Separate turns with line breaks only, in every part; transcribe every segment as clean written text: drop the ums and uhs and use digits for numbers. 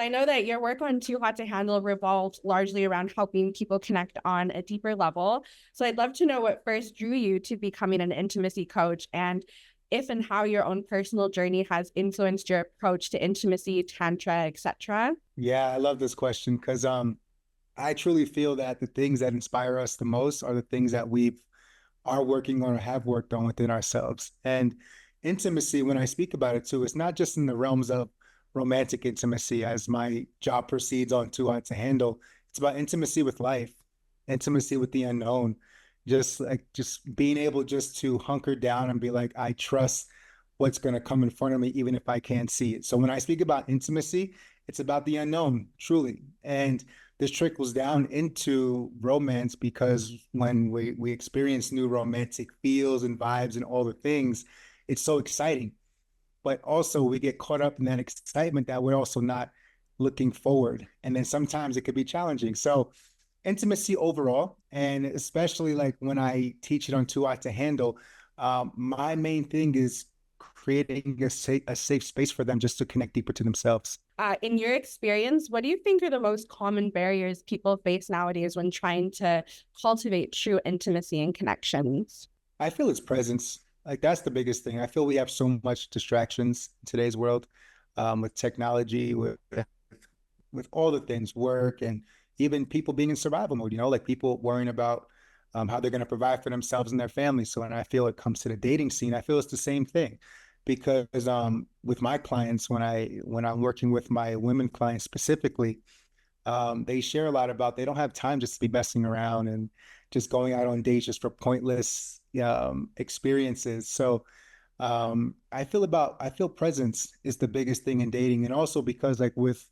I know that your work on Too Hot to Handle revolves largely around helping people connect on a deeper level. So I'd love to know what first drew you to becoming an intimacy coach, and if and how your own personal journey has influenced your approach to intimacy, tantra, etc.
Yeah, I love this question because I truly feel that the things that inspire us the most are the things that we are working on or have worked on within ourselves. And intimacy, when I speak about it too, it's not just in the realms of romantic intimacy as my job proceeds on Too Hot to Handle. It's about intimacy with life, intimacy with the unknown, just being able just to hunker down and be like, I trust what's going to come in front of me, even if I can't see it. So when I speak about intimacy, it's about the unknown, truly. And this trickles down into romance because when we experience new romantic feels and vibes and all the things, it's so exciting. But also we get caught up in that excitement that we're also not looking forward. And then sometimes it could be challenging. So intimacy overall, and especially like when I teach it on Too Hot to Handle, my main thing is creating a safe space for them just to connect deeper to themselves.
In your experience, what do you think are the most common barriers people face nowadays when trying to cultivate true intimacy and connections?
I feel it's presence. Like that's the biggest thing. I feel we have so much distractions in today's world, with technology, with all the things, work, and even people being in survival mode. Like people worrying about how they're going to provide for themselves and their families. So when I feel it comes to the dating scene, I feel it's the same thing. Because with my clients, when I'm working with my women clients specifically, they share a lot about they don't have time just to be messing around and just going out on dates just for pointless experiences. So I feel presence is the biggest thing in dating, and also because like with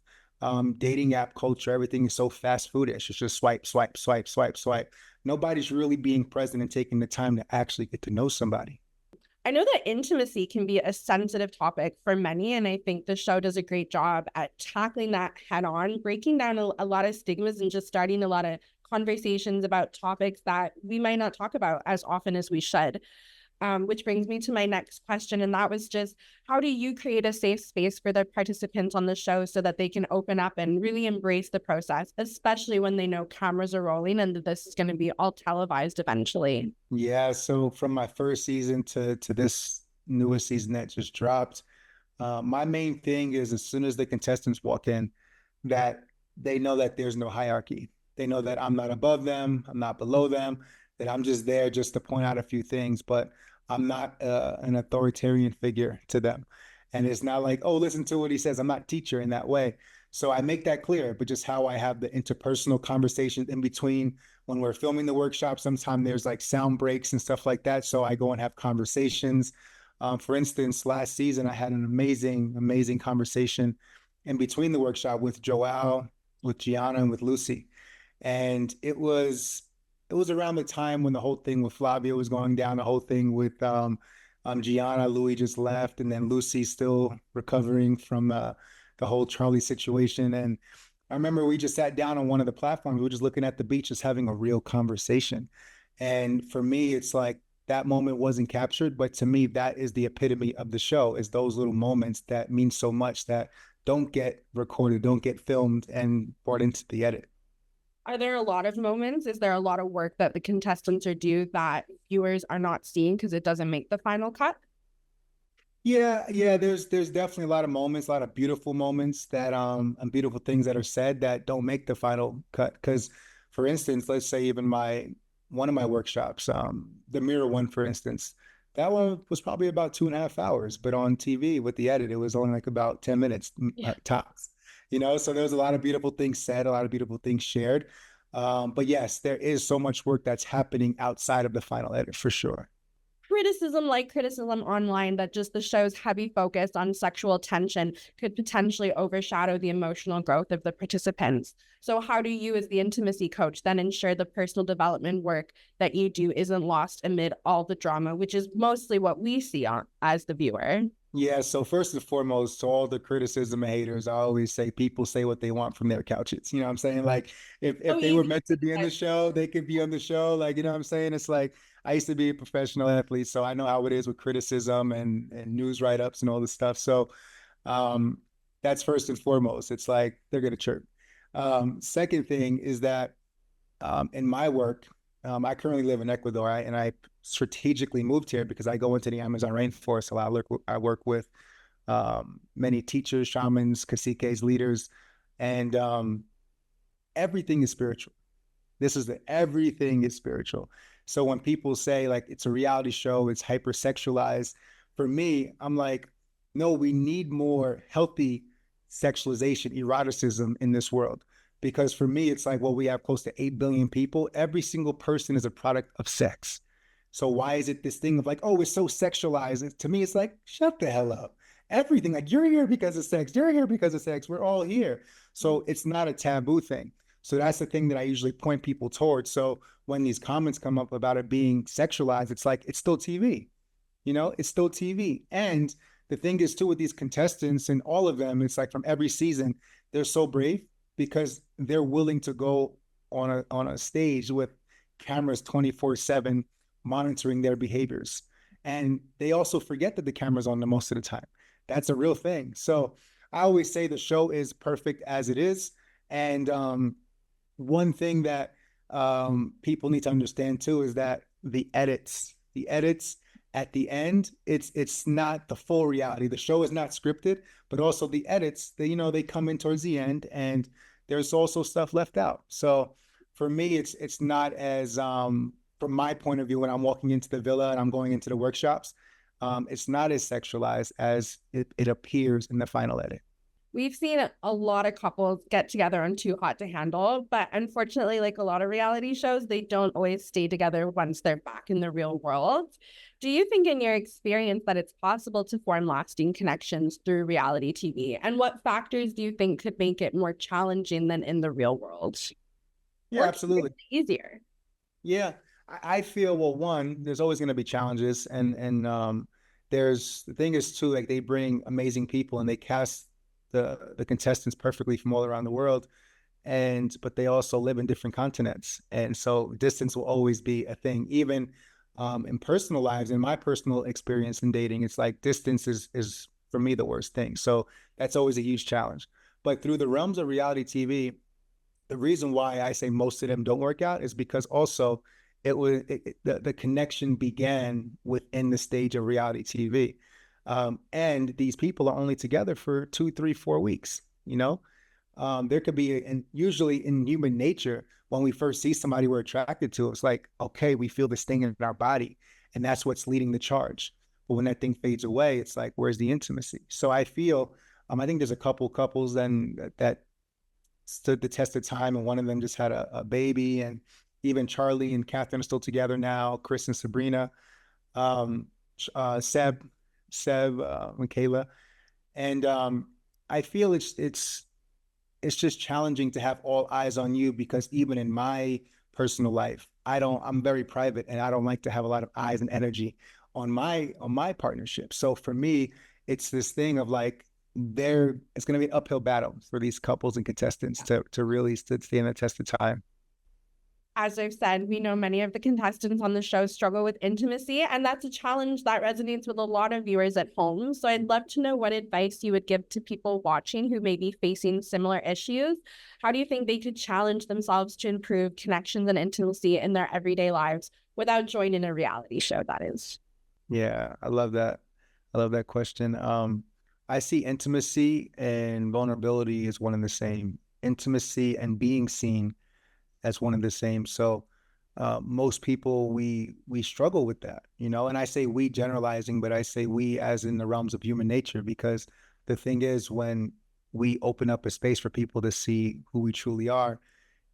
dating app culture, everything is so fast foodish. It's just swipe, swipe, swipe, swipe, swipe. Nobody's really being present and taking the time to actually get to know somebody.
I know that intimacy can be a sensitive topic for many, and I think the show does a great job at tackling that head on, breaking down a lot of stigmas and just starting a lot of conversations about topics that we might not talk about as often as we should. Which brings me to my next question, and that was just, how do you create a safe space for the participants on the show so that they can open up and really embrace the process, especially when they know cameras are rolling and that this is going to be all televised eventually?
Yeah, so from my first season to this newest season that just dropped, my main thing is as soon as the contestants walk in, that they know that there's no hierarchy. They know that I'm not above them, I'm not below them, that I'm just there just to point out a few things, but I'm not an authoritarian figure to them. And it's not like, oh, listen to what he says. I'm not teacher in that way. So I make that clear, but just how I have the interpersonal conversations in between when we're filming the workshop. Sometimes there's like sound breaks and stuff like that. So I go and have conversations. For instance, last season, I had an amazing conversation in between the workshop with Joelle, with Gianna, and with Lucy. And it was around the time when the whole thing with Flavia was going down, the whole thing with Gianna, Louis just left, and then Lucy still recovering from the whole Charlie situation. And I remember we just sat down on one of the platforms. We were just looking at the beach, just having a real conversation. And for me, it's like that moment wasn't captured, but to me, that is the epitome of the show, is those little moments that mean so much that don't get recorded, don't get filmed and brought into the edit.
Are there a lot of moments? Is there a lot of work that the contestants are due that viewers are not seeing because it doesn't make the final cut?
Yeah. There's definitely a lot of moments, a lot of beautiful moments that and beautiful things that are said that don't make the final cut. Because, for instance, let's say even one of my workshops, the mirror one, for instance, that one was probably about 2.5 hours, but on TV with the edit, it was only like about 10 minutes tops. So there was a lot of beautiful things said, a lot of beautiful things shared. But yes, there is so much work that's happening outside of the final edit for sure.
Criticism online that just the show's heavy focus on sexual tension could potentially overshadow the emotional growth of the participants. So how do you, as the intimacy coach, then ensure the personal development work that you do isn't lost amid all the drama, which is mostly what we see as the viewer?
Yeah, so first and foremost, to all the criticism and haters, I always say people say what they want from their couches. You know what I'm saying? Like if they were meant to be in the show, they could be on the show. Like, you know what I'm saying? It's like I used to be a professional athlete, so I know how it is with criticism and news write-ups and all this stuff. So um That's first and foremost. It's like they're gonna chirp. Second thing is that in my work, I currently live in Ecuador, and I strategically moved here because I go into the Amazon rainforest a lot. I work with many teachers, shamans, caciques, leaders, and everything is spiritual. Everything is spiritual. So when people say like it's a reality show, it's hypersexualized, for me, I'm like, no, we need more healthy sexualization, eroticism in this world. Because for me, it's like, well, we have close to 8 billion people. Every single person is a product of sex. So why is it this thing of like, oh, it's so sexualized? To me, it's like, shut the hell up. Everything, like, you're here because of sex. You're here because of sex. We're all here. So it's not a taboo thing. So that's the thing that I usually point people towards. So when these comments come up about it being sexualized, it's like, it's still TV. It's still TV. And the thing is too, with these contestants and all of them, it's like from every season, they're so brave because they're willing to go on a stage with cameras 24/7 monitoring their behaviors. And they also forget that the camera's on them most of the time. That's a real thing. So I always say the show is perfect as it is. And one thing that people need to understand too is that the edits at the end, it's not the full reality. The show is not scripted, but also the edits, they come in towards the end, and there's also stuff left out. So for me, it's not as from my point of view, when I'm walking into the villa and I'm going into the workshops, it's not as sexualized as it appears in the final edit.
We've seen a lot of couples get together on Too Hot to Handle, but unfortunately, like a lot of reality shows, they don't always stay together once they're back in the real world. Do you think in your experience that it's possible to form lasting connections through reality TV? And what factors do you think could make it more challenging than in the real world?
Yeah,
Or
absolutely.
easier?
Yeah, I feel, well, one, there's always going to be challenges, and there's the thing is too, like, they bring amazing people and they cast the contestants perfectly from all around the world, but they also live in different continents, and so distance will always be a thing. Even in personal lives, in my personal experience in dating, it's like distance is for me the worst thing. So that's always a huge challenge. But through the realms of reality TV, the reason why I say most of them don't work out is because also the connection began within the stage of reality TV. And these people are only together for 2, 3, 4 weeks. There could be, and usually in human nature, when we first see somebody we're attracted to, it's like, okay, we feel this thing in our body, and that's what's leading the charge. But when that thing fades away, it's like, where's the intimacy? So I feel, I think there's a couple couples then that stood the test of time, and one of them just had a baby, and even Charlie and Catherine are still together now. Chris and Sabrina, Seb, and Kayla, and I feel it's just challenging to have all eyes on you, because even in my personal life, I'm very private, and I don't like to have a lot of eyes and energy on my partnership. So for me, it's this thing of like, it's going to be an uphill battle for these couples and contestants to really stand the test of time.
As I've said, we know many of the contestants on the show struggle with intimacy, and that's a challenge that resonates with a lot of viewers at home. So I'd love to know what advice you would give to people watching who may be facing similar issues. How do you think they could challenge themselves to improve connections and intimacy in their everyday lives without joining a reality show, that is?
Yeah, I love that. I love that question. I see intimacy and vulnerability as one and the same. Intimacy and being seen as one and the same. So most people, we struggle with that, and I say we generalizing, but I say we as in the realms of human nature, because the thing is, when we open up a space for people to see who we truly are,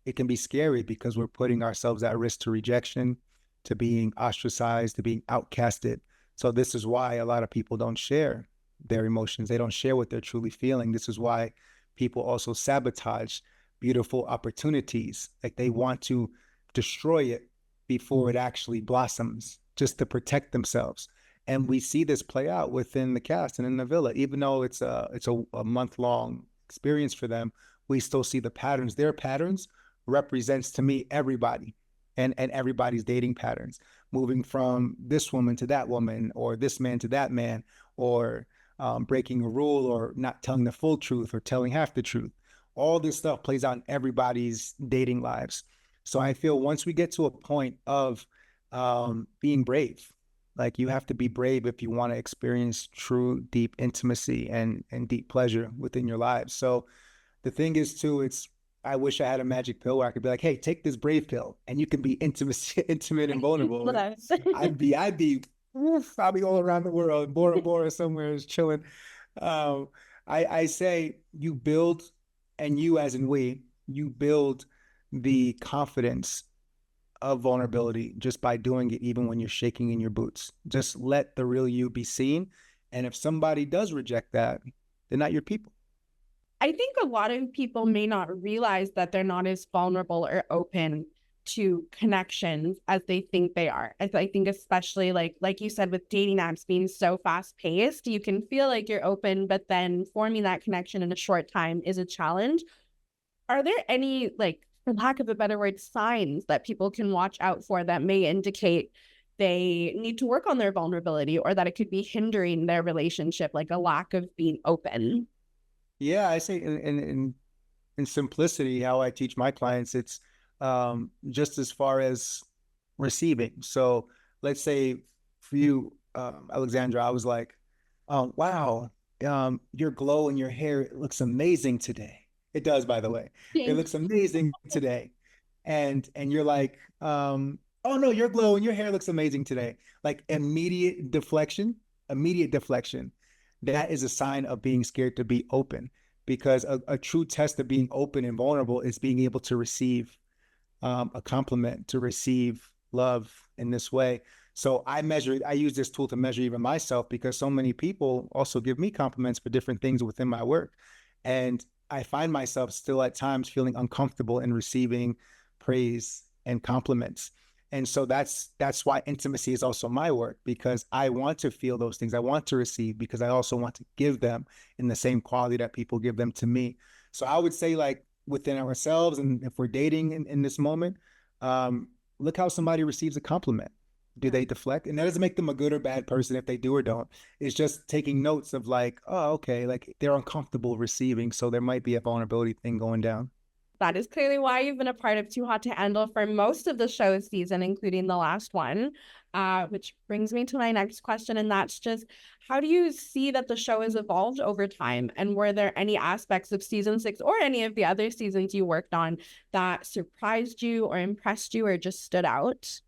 it can be scary because we're putting ourselves at risk to rejection, to being ostracized, to being outcasted. So this is why a lot of people don't share their emotions. They don't share what they're truly feeling. This is why people also sabotage beautiful opportunities. Like, they want to destroy it before it actually blossoms, just to protect themselves. And we see this play out within the cast and in the villa. Even though it's a month-long experience for them, we still see the patterns. Their patterns represents, to me, everybody and everybody's dating patterns, moving from this woman to that woman, or this man to that man, or breaking a rule or not telling the full truth or telling half the truth. All this stuff plays out in everybody's dating lives. So I feel once we get to a point of being brave, like you have to be brave if you want to experience true, deep intimacy and deep pleasure within your lives. So the thing is too, I wish I had a magic pill where I could be like, hey, take this brave pill and you can be intimate and vulnerable. And I'd be I'll be all around the world, Bora Bora somewhere is chilling. Um, I say you build, and you as in we, you build the confidence of vulnerability just by doing it, even when you're shaking in your boots. Just let the real you be seen. And if somebody does reject that, they're not your people.
I think a lot of people may not realize that they're not as vulnerable or open to connections as they think they are. I think especially like you said, with dating apps being so fast paced, you can feel like you're open, but then forming that connection in a short time is a challenge. Are there any, like, for lack of a better word, signs that people can watch out for that may indicate they need to work on their vulnerability, or that it could be hindering their relationship, like a lack of being open?
Yeah, I say in simplicity, how I teach my clients, it's just as far as receiving. So let's say for you, Alexandra, I was like, oh, wow, your glow in your hair looks amazing today. It does, by the way. It
Thanks.
looks amazing today. And you're like, oh no, your glow and your hair looks amazing today. Like immediate deflection. That is a sign of being scared to be open, because a true test of being open and vulnerable is being able to receive a compliment, to receive love in this way. So I use this tool to measure even myself, because so many people also give me compliments for different things within my work. And I find myself still at times feeling uncomfortable in receiving praise and compliments. And so that's why intimacy is also my work, because I want to feel those things. I want to receive, because I also want to give them in the same quality that people give them to me. So I would say, like, within ourselves, and if we're dating in this moment, look how somebody receives a compliment. Do they deflect? And that doesn't make them a good or bad person if they do or don't. It's just taking notes of like, oh, okay, like they're uncomfortable receiving, so there might be a vulnerability thing going down.
That is clearly why you've been a part of Too Hot to Handle for most of the show's season, including the last one, which brings me to my next question. And that's just, how do you see that the show has evolved over time? And were there any aspects of season 6 or any of the other seasons you worked on that surprised you or impressed you or just stood out?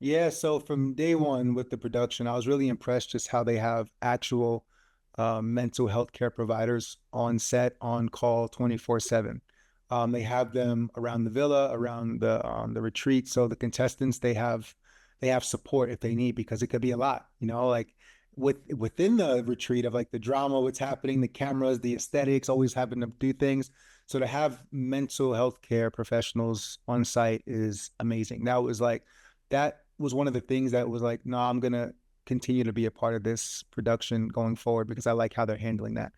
Yeah, so from day one with the production, I was really impressed just how they have actual mental health care providers on set, on call 24/7. They have them around the villa, around the retreat. So the contestants, they have support if they need, because it could be a lot, like within the retreat of like the drama, what's happening, the cameras, the aesthetics, always having to do things. So to have mental health care professionals on site is amazing. That was one of the things that was like, no, I'm gonna continue to be a part of this production going forward, because I like how they're handling that.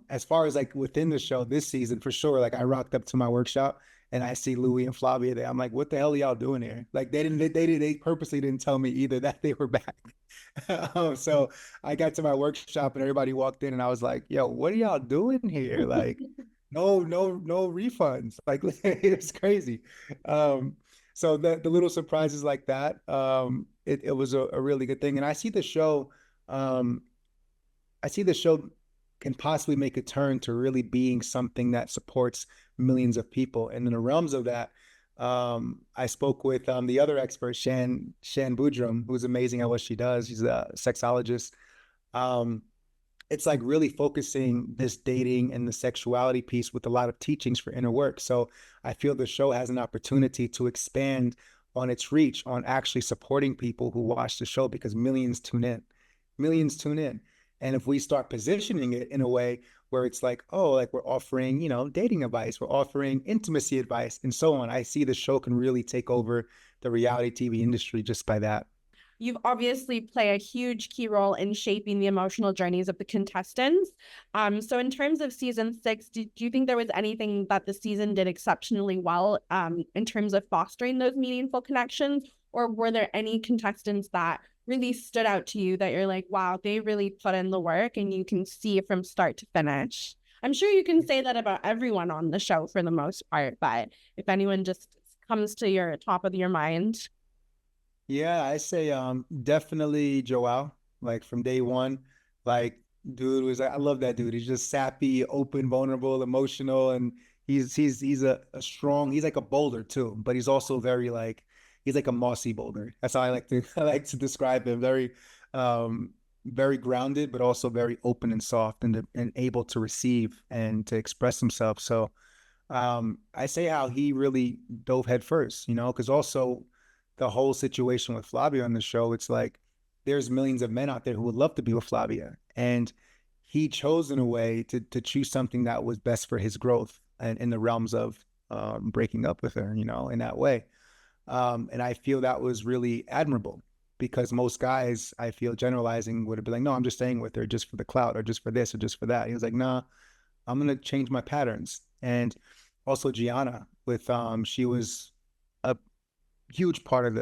As far as like within the show this season, for sure, like I rocked up to my workshop and I see Louis and Flavia there. I'm like, what the hell are y'all doing here? Like they purposely didn't tell me either that they were back. So I got to my workshop and everybody walked in and I was like, yo, what are y'all doing here? Like, no refunds. Like it's crazy. So the little surprises like that, it was a really good thing. And I see the show can possibly make a turn to really being something that supports millions of people. And in the realms of that, I spoke with the other expert, Shan Boudram, who's amazing at what she does. She's a sexologist. Um, it's like really focusing this dating and the sexuality piece with a lot of teachings for inner work. So I feel the show has an opportunity to expand on its reach, on actually supporting people who watch the show, because millions tune in. And if we start positioning it in a way where it's like, oh, like we're offering, dating advice, we're offering intimacy advice and so on, I see the show can really take over the reality TV industry just by that.
You've obviously play a huge key role in shaping the emotional journeys of the contestants. So in terms of season 6, do you think there was anything that the season did exceptionally well in terms of fostering those meaningful connections? Or were there any contestants that really stood out to you that you're like, wow, they really put in the work and you can see it from start to finish? I'm sure you can say that about everyone on the show for the most part, but if anyone just comes to your top of your mind.
Yeah, I say definitely Joel. Like from day one, like dude was I love that dude. He's just sappy, open, vulnerable, emotional, and he's a strong. He's like a boulder too, but he's also very like he's like a mossy boulder. That's how I like to I like to describe him. Very grounded, but also very open and soft and able to receive and to express himself. So I say how he really dove head first, you know, because also the whole situation with Flavia on the show, it's like there's millions of men out there who would love to be with Flavia. And he chose in a way to choose something that was best for his growth and in the realms of breaking up with her, you know, in that way. And I feel that was really admirable because most guys, I feel generalizing would have been like, no, I'm just staying with her just for the clout or just for this or just for that. He was like, nah, I'm gonna change my patterns. And also Gianna with she was a huge part of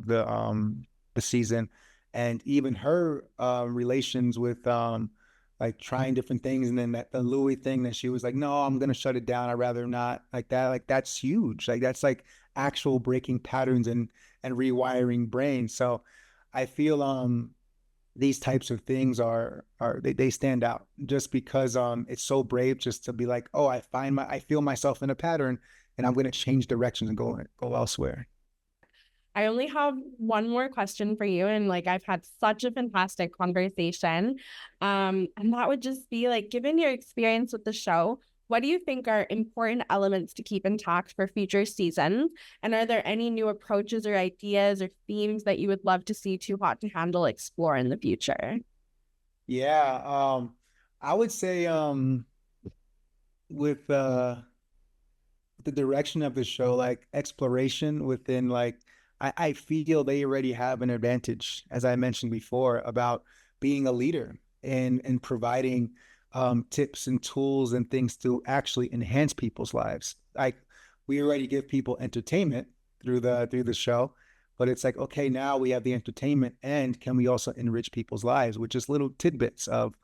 the season, and even her relations with like trying different things, and then that the Louis thing that she was like, no, I'm gonna shut it down. I'd rather not like that. Like that's huge. Like that's like actual breaking patterns and rewiring brains. So I feel these types of things are they stand out just because it's so brave just to be like, oh, I feel myself in a pattern and I'm going to change directions and go elsewhere.
I only have one more question for you. And like, I've had such a fantastic conversation. And that would just be like, given your experience with the show, what do you think are important elements to keep intact for future seasons? And are there any new approaches or ideas or themes that you would love to see Too Hot to Handle explore in the future?
Yeah, I would say with the direction of the show, like exploration within like I feel they already have an advantage, as I mentioned before, about being a leader and providing tips and tools and things to actually enhance people's lives. Like we already give people entertainment through the show, but it's like, okay, now we have the entertainment and can we also enrich people's lives with just little tidbits of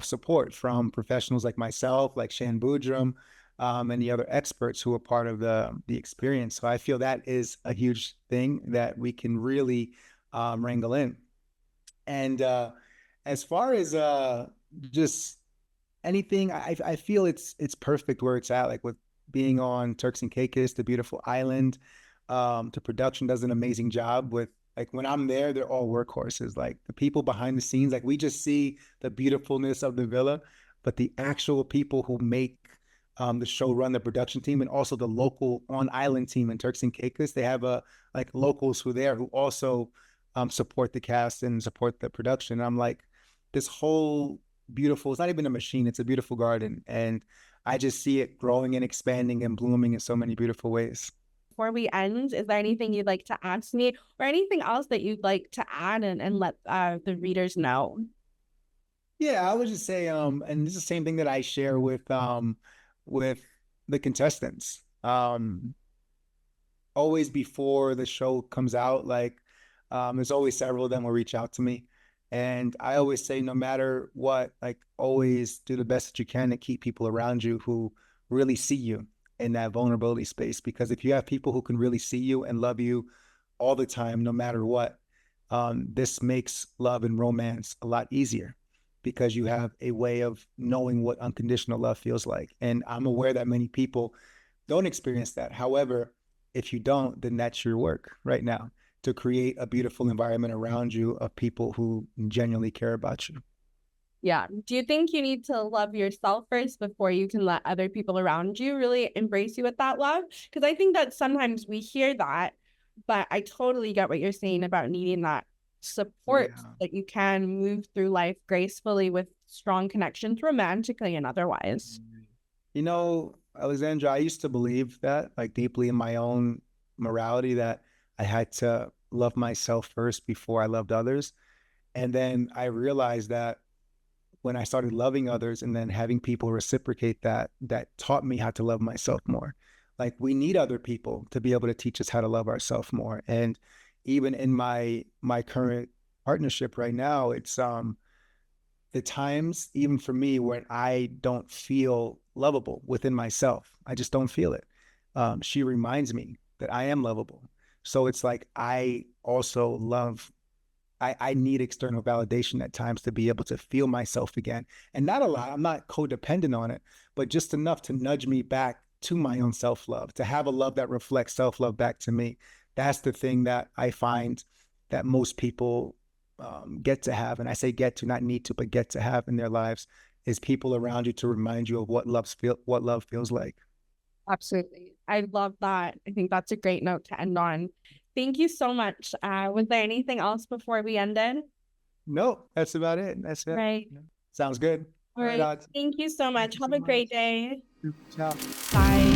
support from professionals like myself, like Shan Boudram, and the other experts who are part of the experience. So I feel that is a huge thing that we can really wrangle in. And as far as just anything, I feel it's perfect where it's at. Like with being on Turks and Caicos, the beautiful island, the production does an amazing job with. Like when I'm there, they're all workhorses. Like the people behind the scenes, like we just see the beautifulness of the villa, but the actual people who make the show run the production team and also the local on island team in Turks and Caicos. They have like locals who there who also support the cast and support the production. And I'm like, this whole beautiful, it's not even a machine, it's a beautiful garden. And I just see it growing and expanding and blooming in so many beautiful ways.
Before we end, is there anything you'd like to ask me or anything else that you'd like to add and let the readers know?
Yeah, I would just say, and this is the same thing that I share with the contestants. Always before the show comes out, like there's always several of them will reach out to me. And I always say, no matter what, like always do the best that you can to keep people around you who really see you in that vulnerability space. Because if you have people who can really see you and love you all the time, no matter what, this makes love and romance a lot easier because you have a way of knowing what unconditional love feels like. And I'm aware that many people don't experience that. However, if you don't, then that's your work right now to create a beautiful environment around you of people who genuinely care about you.
Yeah. Do you think you need to love yourself first before you can let other people around you really embrace you with that love? Because I think that sometimes we hear that, but I totally get what you're saying about needing that support
Yeah.
that you can move through life gracefully with strong connections, romantically and otherwise.
You know, Alexandra, I used to believe that like deeply in my own morality that I had to love myself first before I loved others. And then I realized that when I started loving others and then having people reciprocate that, that taught me how to love myself more. Like we need other people to be able to teach us how to love ourselves more. And even in my current partnership right now, it's the times, even for me, when I don't feel lovable within myself, I just don't feel it. She reminds me that I am lovable. So it's like I also love, I need external validation at times to be able to feel myself again. And not a lot, I'm not codependent on it, but just enough to nudge me back to my own self-love, to have a love that reflects self-love back to me. That's the thing that I find that most people get to have. And I say get to, not need to, but get to have in their lives, is people around you to remind you of what what love feels like.
Absolutely. I love that. I think that's a great note to end on. Thank you so much. Was there anything else before we ended?
No, that's about it. That's it.
Right.
Sounds good.
All right. Thank you so much. Have a great day.
Ciao.
Bye.